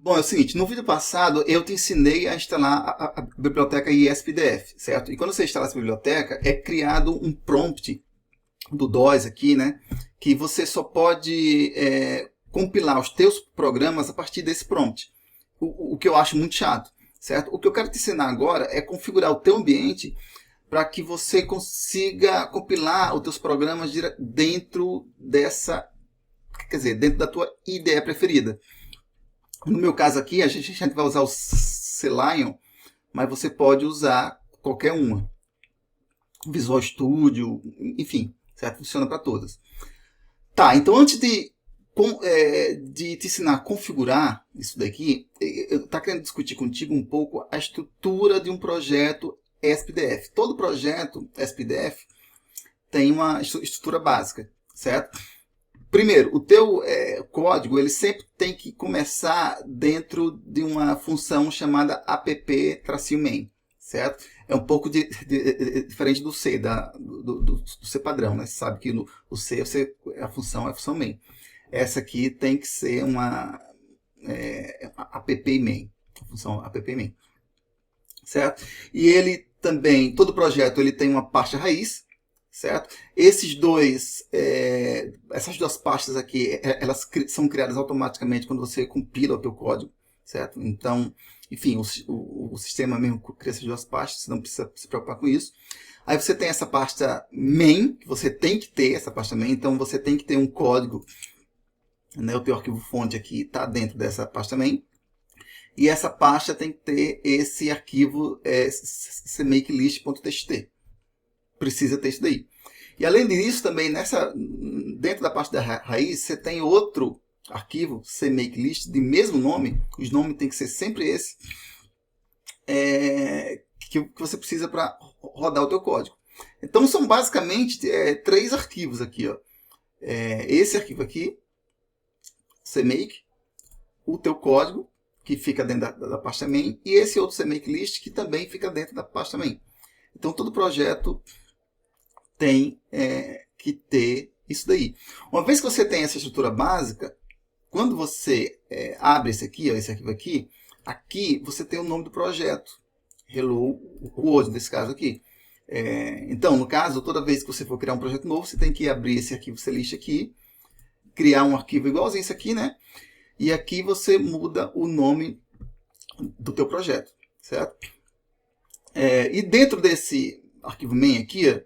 Bom, é o seguinte, no vídeo passado eu te ensinei a instalar a biblioteca IES-PDF, certo? E quando você instala essa biblioteca, é criado um prompt do DOS aqui, né? Que você só pode compilar os teus programas a partir desse prompt. O que eu acho muito chato, certo? O que eu quero te ensinar agora é configurar o teu ambiente para que você consiga compilar os teus programas dentro dessa, quer dizer, dentro da tua IDE preferida. No meu caso aqui, a gente vai usar o CLion, mas você pode usar qualquer uma. Visual Studio, enfim, certo? Funciona para todas. Tá, então antes de te ensinar a configurar isso daqui, eu estou querendo discutir contigo um pouco a estrutura de um projeto SPDF. Todo projeto SPDF tem uma estrutura básica, certo? Primeiro, o teu código ele sempre tem que começar dentro de uma função chamada app-main, certo? É um pouco diferente do C, do C padrão, né? Você sabe que o C a função main. Essa aqui tem que ser uma app-main, a função app-main, certo? E ele também, todo projeto ele tem uma pasta raiz, certo? Essas duas pastas aqui, elas são criadas automaticamente quando você compila o teu código, certo? Então, enfim, o sistema mesmo cria essas duas pastas, você não precisa se preocupar com isso. Aí você tem essa pasta main, que você tem que ter essa pasta main, então você tem que ter um código, né? O teu arquivo fonte aqui está dentro dessa pasta main. E essa pasta tem que ter esse arquivo cmakelist.txt. Precisa ter isso daí. E além disso, também dentro da parte da raiz, você tem outro arquivo, cmakelist, de mesmo nome, os nomes tem que ser sempre esse, que você precisa para rodar o teu código. Então são basicamente 3 arquivos aqui. Ó. Esse arquivo aqui, cmake, o teu código, que fica dentro da pasta main, e esse outro cmakelist, que também fica dentro da pasta main. Então todo projeto tem que ter isso daí. Uma vez que você tem essa estrutura básica, quando você abre esse aqui, ó, esse arquivo aqui você tem o nome do projeto. Hello World, nesse caso aqui. Então, no caso, toda vez que você for criar um projeto novo, você tem que abrir esse arquivo clist aqui, criar um arquivo igualzinho esse aqui, né? E aqui você muda o nome do teu projeto, certo? E dentro desse arquivo main aqui, ó,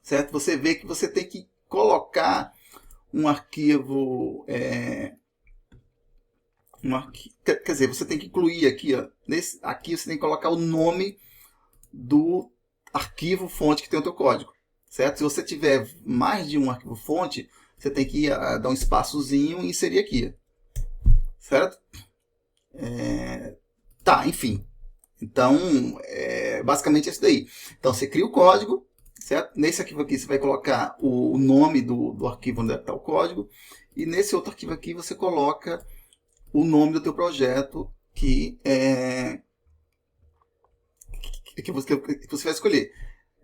certo? Você vê que você tem que colocar um arquivo, quer dizer, você tem que incluir aqui, ó, aqui você tem que colocar o nome do arquivo fonte que tem o teu código, certo? Se você tiver mais de um arquivo fonte, você tem que dar um espaçozinho e inserir aqui, certo? Tá, enfim. Então, basicamente é isso daí. Então, você cria o código, certo? Nesse arquivo aqui você vai colocar o nome do arquivo onde está o código. E nesse outro arquivo aqui você coloca o nome do teu projeto que você vai escolher.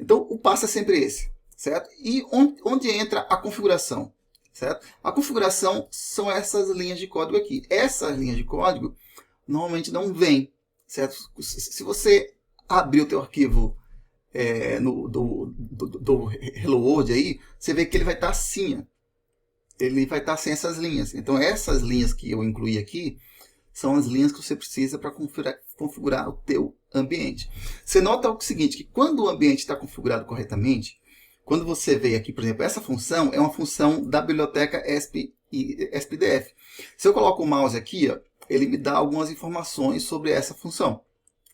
Então o passo é sempre esse, certo? E onde entra a configuração, certo? A configuração são essas linhas de código aqui. Essas linhas de código normalmente não vêm, certo? Se você abrir o teu arquivo do Hello World aí, você vê que ele vai estar assim, ó. Ele vai estar sem essas linhas. Então essas linhas que eu incluí aqui são as linhas que você precisa para configurar o teu ambiente. Você nota o seguinte, que quando o ambiente está configurado corretamente, quando você vê aqui, por exemplo, essa função é uma função da biblioteca SPDF. Se eu coloco o mouse aqui, ó, ele me dá algumas informações sobre essa função,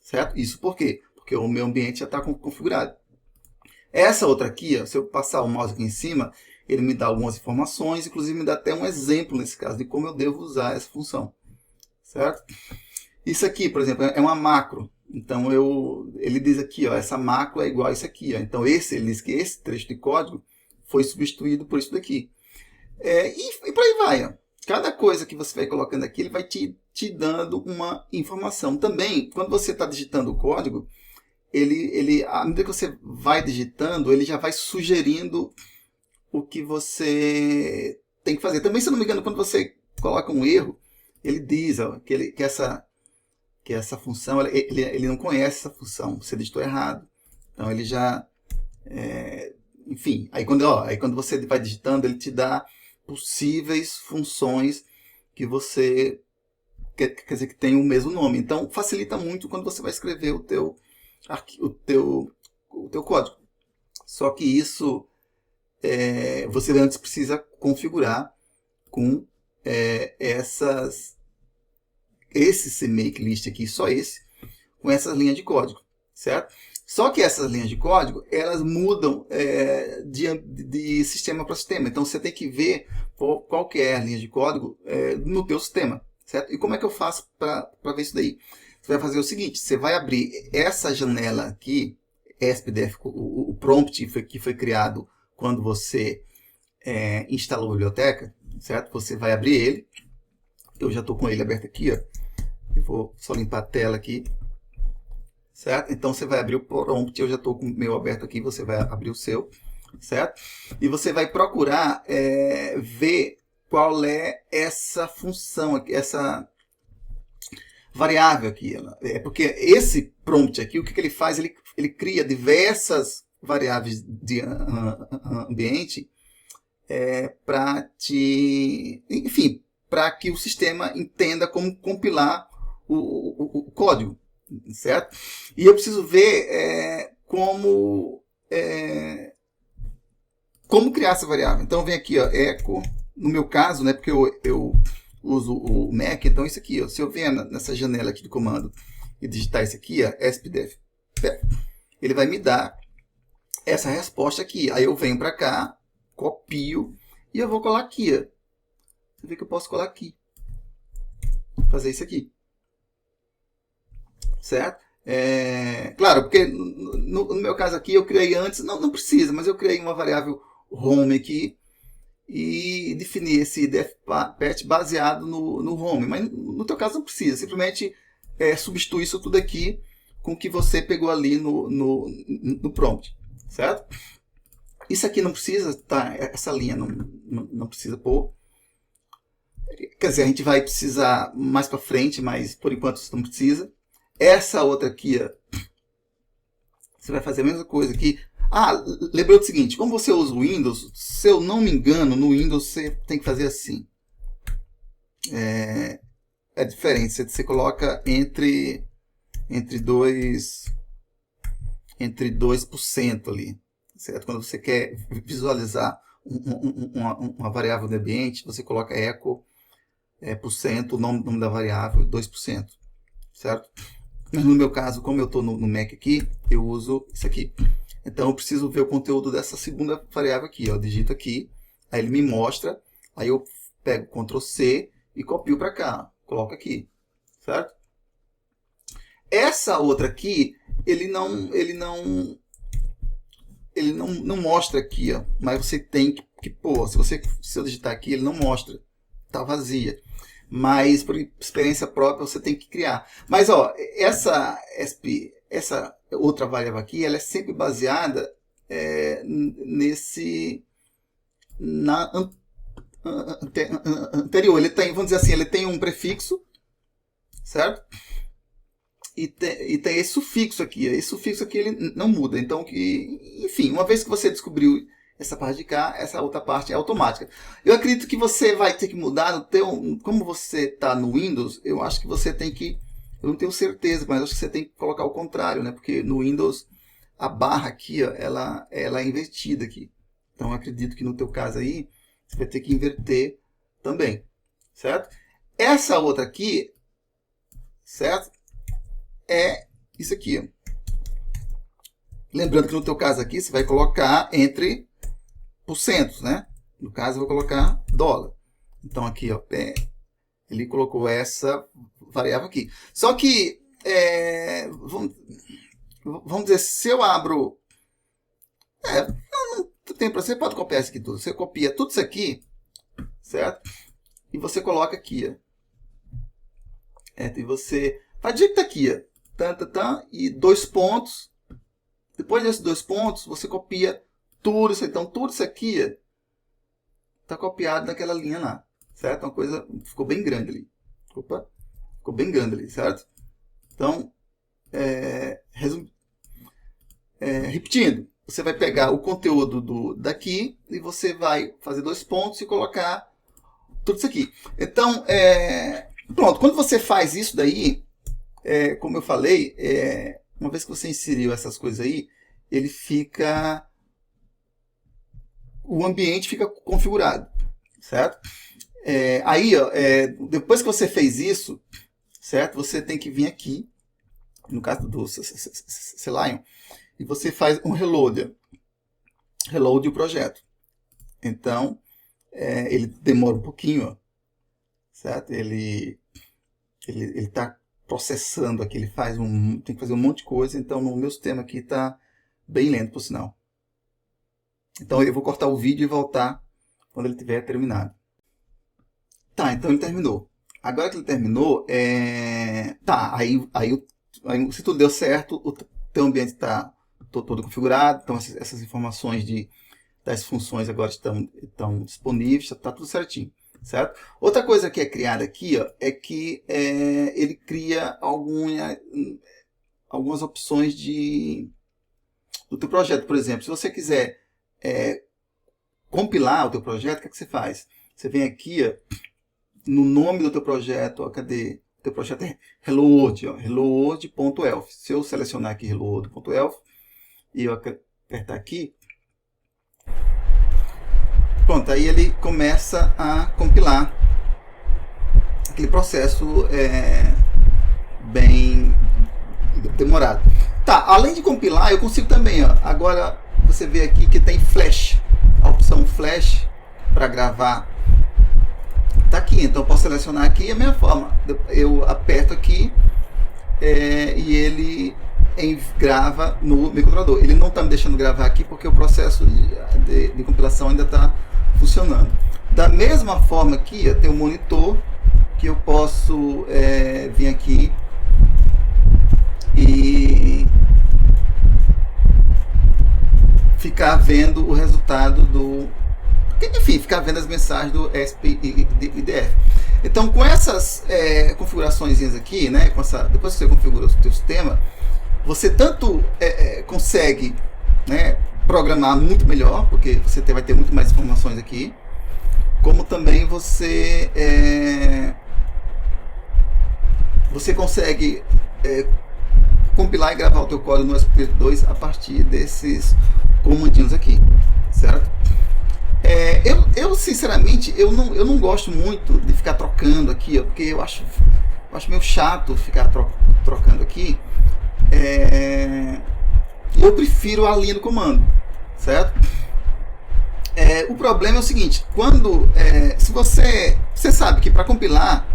certo? Isso por quê? Porque o meu ambiente já está configurado. Essa outra aqui, ó, se eu passar o mouse aqui em cima, ele me dá algumas informações, inclusive me dá até um exemplo, nesse caso, de como eu devo usar essa função, certo? Isso aqui, por exemplo, é uma macro. Então, ele diz aqui, ó, essa macro é igual a isso aqui. Ó. Então, ele diz que esse trecho de código foi substituído por isso daqui. E por aí vai. Ó. Cada coisa que você vai colocando aqui, ele vai te dando uma informação. Também, quando você está digitando o código, à medida que você vai digitando, ele já vai sugerindo o que você tem que fazer. Também, se eu não me engano, quando você coloca um erro, ele diz ó, que essa função, ele não conhece essa função, você digitou errado. Então ele já, enfim, aí quando você vai digitando, ele te dá possíveis funções que você, quer dizer, que tem o mesmo nome. Então facilita muito quando você vai escrever o teu código. Só que isso você antes precisa configurar com esse CMake list aqui, só esse, com essas linhas de código, certo? Só que essas linhas de código, elas mudam de sistema para sistema. Então você tem que ver qual que é a linha de código no teu sistema, certo? E como é que eu faço para ver isso daí? Você vai fazer o seguinte, você vai abrir essa janela aqui, SPDF, o prompt que foi criado quando você instalou a biblioteca, certo? Você vai abrir ele. Eu já estou com ele aberto aqui, ó. Eu vou só limpar a tela aqui, certo? Então você vai abrir o prompt, eu já estou com o meu aberto aqui, você vai abrir o seu, certo? E você vai procurar ver qual é essa função aqui, essa variável aqui. Porque esse prompt aqui, o que ele faz? Ele cria diversas variáveis de ambiente para enfim, para que o sistema entenda como compilar o código, certo? E eu preciso ver como criar essa variável. Então vem aqui, ó, echo, no meu caso, né, porque eu uso o Mac, então isso aqui, ó, se eu vier nessa janela aqui de comando e digitar isso aqui, ó, SPDF, ele vai me dar essa resposta aqui. Aí eu venho para cá, copio e eu vou colar aqui, ó. Você vê que eu posso colar aqui, fazer isso aqui, certo? Claro, porque no meu caso aqui eu criei antes, não precisa, mas eu criei uma variável home aqui e defini esse dfpath baseado no home, mas no teu caso não precisa, simplesmente substitui isso tudo aqui com o que você pegou ali no prompt, certo? Isso aqui não precisa, tá? Essa linha não precisa pôr. Quer dizer, a gente vai precisar mais para frente, mas por enquanto isso não precisa. Essa outra aqui, ó, você vai fazer a mesma coisa aqui. Lembrou do seguinte, como você usa o Windows, se eu não me engano, no Windows você tem que fazer assim. É diferente, você coloca entre 2% ali, certo? Quando você quer visualizar uma variável do ambiente, você coloca echo %, o nome da variável, 2%, certo? Mas no meu caso, como eu estou no Mac aqui, eu uso isso aqui. Então eu preciso ver o conteúdo dessa segunda variável aqui, ó. Eu digito aqui, aí ele me mostra, aí eu pego Ctrl C e copio para cá, coloco aqui, certo? Essa outra aqui, ele não mostra aqui, ó, mas você tem que pôr. Se eu digitar aqui, ele não mostra, tá vazia. Mas por experiência própria você tem que criar. Mas ó, essa outra variável aqui, ela é sempre baseada na anterior. Ele tem, vamos dizer assim, ele tem um prefixo, certo? E tem esse sufixo aqui. Esse sufixo aqui ele não muda. Então, enfim, uma vez que você descobriu essa parte de cá, essa outra parte é automática. Eu acredito que você vai ter que mudar como você está no Windows, eu acho que você tem que, eu não tenho certeza, mas acho que você tem que colocar o contrário, né? Porque no Windows a barra aqui, ó, ela é invertida aqui. Então eu acredito que no teu caso aí, você vai ter que inverter também, certo? Essa outra aqui, certo? É isso aqui, ó. Lembrando que no teu caso aqui, você vai colocar entre %, né? No caso, eu vou colocar $. Então, aqui, ó, ele colocou essa variável aqui. Só que, vamos dizer, se eu abro... não tem pra você pode copiar isso aqui tudo. Você copia tudo isso aqui, certo? E você coloca aqui, ó. E você faz direito aqui, ó. E 2 pontos. Depois desses 2 pontos, você copia tudo isso. Então, tudo isso aqui está copiado naquela linha lá, certo? Uma coisa ficou bem grande ali. Opa, ficou bem grande ali, certo? Então, repetindo, você vai pegar o conteúdo daqui e você vai fazer 2 pontos e colocar tudo isso aqui. Então, pronto, quando você faz isso daí, como eu falei, uma vez que você inseriu essas coisas aí, ele fica... o ambiente fica configurado, certo? Aí, ó, depois que você fez isso, certo? Você tem que vir aqui, no caso do Selenium, e você faz um reload o projeto. Então, ele demora um pouquinho, ó, certo? Ele está processando aqui, ele tem que fazer um monte de coisa, então no meu sistema aqui está bem lento, por sinal. Então eu vou cortar o vídeo e voltar quando ele tiver terminado. Tá, então ele terminou. Agora que ele terminou, aí se tudo deu certo, o teu ambiente está todo configurado, então essas informações das funções agora estão disponíveis, está tudo certinho, certo? Outra coisa que é criada aqui, ó, é que ele cria algumas opções do teu projeto. Por exemplo, se você quiser compilar o teu projeto, o que é que você faz? Você vem aqui, ó, no nome do teu projeto, ó, cadê? O teu projeto é helloworld, helloworld.elf. Se eu selecionar aqui helloworld.elf e eu apertar aqui, pronto, aí ele começa a compilar aquele processo bem demorado. Tá, além de compilar, eu consigo também, ó, agora você vê aqui que tem Flash, a opção Flash para gravar tá aqui, então eu posso selecionar aqui a mesma forma, eu aperto aqui e ele grava no microcontrolador. Ele não está me deixando gravar aqui porque o processo de compilação ainda está funcionando. Da mesma forma aqui, tem um monitor que eu posso vir aqui e ficar vendo o resultado enfim, ficar vendo as mensagens do ESP-IDF. Então, com essas configurações aqui, né, depois que você configura o seu sistema, você tanto consegue, né, programar muito melhor, porque você vai ter muito mais informações aqui, como também você consegue compilar e gravar o teu código no SP2 a partir desses comandinhos aqui, certo? Eu sinceramente, eu não gosto muito de ficar trocando aqui, ó, porque eu acho meio chato ficar trocando aqui. Eu prefiro a linha do comando, certo? O problema é o seguinte, se você sabe que para compilar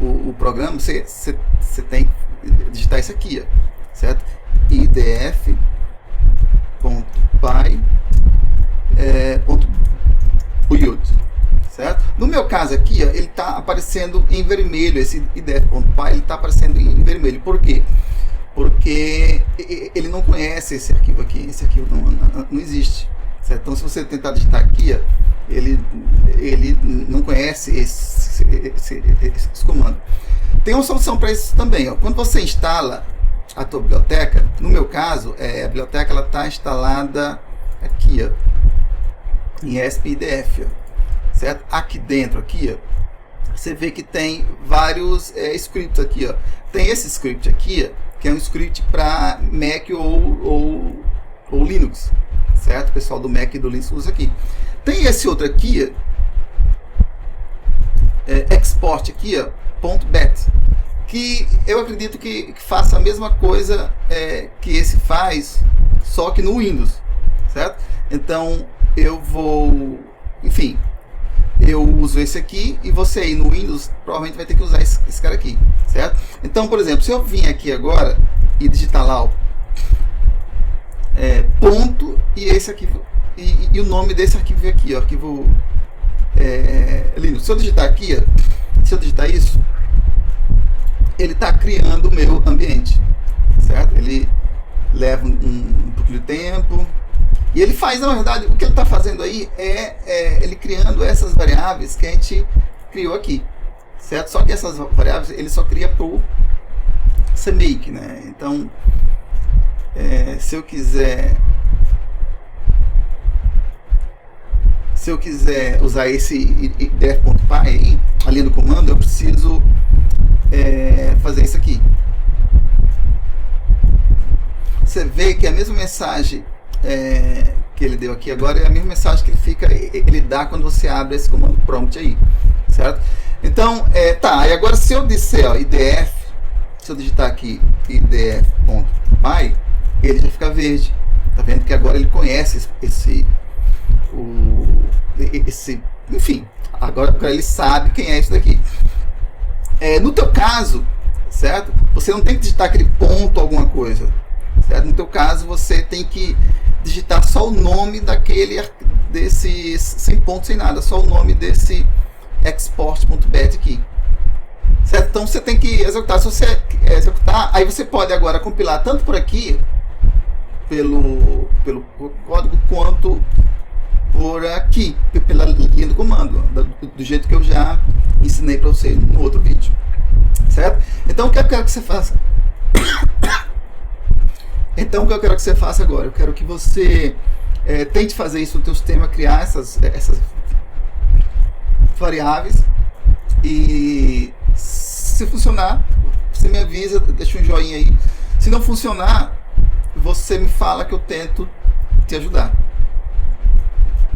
o programa, você tem que digitar isso aqui, ó, certo? idf.py certo? No meu caso aqui, ó, ele está aparecendo em vermelho, esse idf.py ele está aparecendo em vermelho. Por quê? Porque ele não conhece esse arquivo aqui, esse arquivo não existe, certo? Então se você tentar digitar aqui, ó, ele não conhece esse comando. Tem uma solução para isso também, ó. Quando você instala a tua biblioteca, no meu caso, a biblioteca está instalada aqui, ó, em ESP-IDF, certo? Aqui dentro, aqui, ó, você vê que tem vários scripts aqui, ó. Tem esse script aqui, ó, que é um script para Mac ou Linux, certo? O pessoal do Mac e do Linux usa aqui. Tem esse outro aqui, export aqui, ó, .bat, que eu acredito que faça a mesma coisa que esse faz, só que no Windows, certo? Então eu uso esse aqui e você aí no Windows provavelmente vai ter que usar esse cara aqui, certo? Então, por exemplo, se eu vim aqui agora e digitar lá ponto e esse arquivo e o nome desse arquivo aqui, ó, arquivo Linux. Se eu digitar aqui, ó, se eu digitar isso, ele está criando o meu ambiente, certo? Ele leva um pouquinho de tempo. E ele faz, na verdade, o que ele está fazendo aí ele criando essas variáveis que a gente criou aqui, certo? Só que essas variáveis ele só cria para o CMake, né? Então, se eu quiser usar esse idf.py aí, ali no comando, eu preciso fazer isso aqui. Você vê que a mesma mensagem que ele deu aqui agora é a mesma mensagem que ele dá quando você abre esse comando prompt aí, certo? Então, tá, e agora se eu disser, ó, idf, se eu digitar aqui idf.py, ele já fica verde. Tá vendo que agora ele conhece enfim, agora ele sabe quem é isso daqui. No teu caso, certo? Você não tem que digitar aquele ponto alguma coisa, certo? No teu caso, você tem que digitar só o nome desse, sem ponto, sem nada, só o nome desse export.bat aqui, certo? Então você tem que executar. Se você executar, aí você pode agora compilar tanto por aqui, pelo código, quanto por aqui, pela linha do comando, do jeito que eu já ensinei para você no outro vídeo, certo? Então o que eu quero que você faça? Então o que eu quero que você faça agora? Eu quero que você tente fazer isso no teu sistema, criar essas variáveis, e se funcionar, você me avisa, deixa um joinha aí. Se não funcionar, você me fala que eu tento te ajudar.